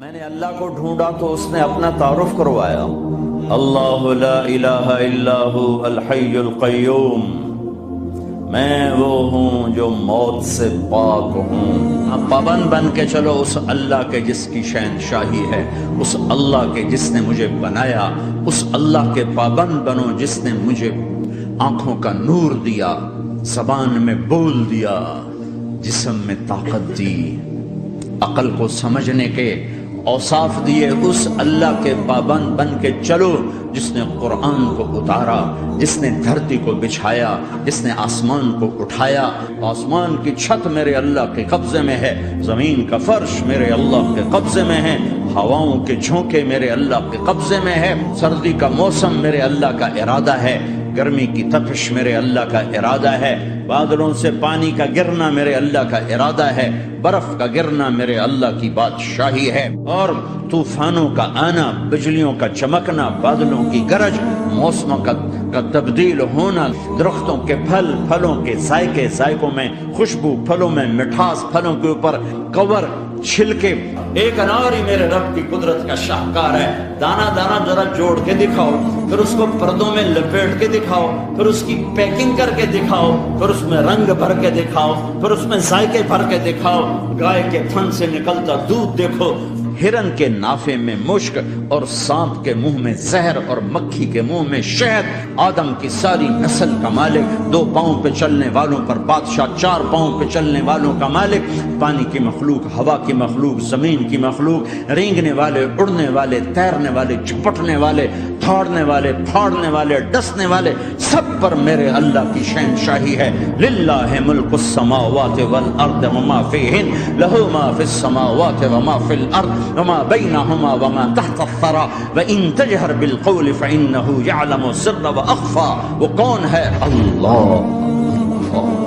میں نے اللہ کو ڈھونڈا تو اس نے اپنا تعارف کروایا، اللہ لا الہ الا هو الحی القیوم، میں وہ ہوں جو موت سے پاک ہوں۔ اب پابند بن کے چلو اس اللہ کے جس کی شہنشاہی ہے، اس اللہ کے جس نے مجھے بنایا، اس اللہ کے پابند بنو جس نے مجھے آنکھوں کا نور دیا، زبان میں بول دیا، جسم میں طاقت دی، عقل کو سمجھنے کے اوصاف دیے۔ اس اللہ کے پابند بن کے چلو جس نے قرآن کو اتارا، جس نے دھرتی کو بچھایا، جس نے آسمان کو اٹھایا۔ آسمان کی چھت میرے اللہ کے قبضے میں ہے، زمین کا فرش میرے اللہ کے قبضے میں ہے، ہواؤں کے جھونکے میرے اللہ کے قبضے میں ہے، سردی کا موسم میرے اللہ کا ارادہ ہے، گرمی کی تپش میرے اللہ کا ارادہ ہے، بادلوں سے پانی کا گرنا میرے اللہ کا ارادہ ہے، برف کا گرنا میرے اللہ کی بادشاہی ہے، اور طوفانوں کا آنا، بجلیوں کا چمکنا، بادلوں کی گرج، موسموں کا تبدیل ہونا، درختوں کے پھلوں کے ذائقوں میں خوشبو، پھلوں میں مٹھاس، پھلوں کے اوپر کور، چھلکے۔ ایک انار ہی میرے رب کی قدرت کا شاہکار ہے، دانا دانا ذرا جوڑ کے دکھاؤ، پھر اس کو پردوں میں لپیٹ کے دکھاؤ، پھر اس کی پیکنگ کر کے دکھاؤ، پھر اس میں رنگ بھر کے دکھاؤ، پھر اس میں ذائقے بھر کے دکھاؤ، گائے کے تھن سے نکلتا دودھ دیکھو، ہرن کے نافے میں مشک اور سانپ کے منہ میں زہر اور مکھی کے منہ میں شہد، آدم کی ساری نسل کا مالک، 2 پاؤں پہ چلنے والوں پر بادشاہ، 4 پاؤں پہ چلنے والوں کا مالک، پانی کی مخلوق، ہوا کی مخلوق، زمین کی مخلوق، رینگنے والے، اڑنے والے، تیرنے والے، جھپٹنے والے، دھاڑنے والے، پھاڑنے والے، ڈسنے والے، سب پر میرے اللہ کی شہنشاہی ہے۔ للہ ملک السماوات والارض وما فیہن، لہ ما فی السماوات وما فی الارض وما بینہما وما تحت الثری وان تجہر بالقول فانہ یعلم السر واخفی۔ وہ کون ہے؟ اللہ۔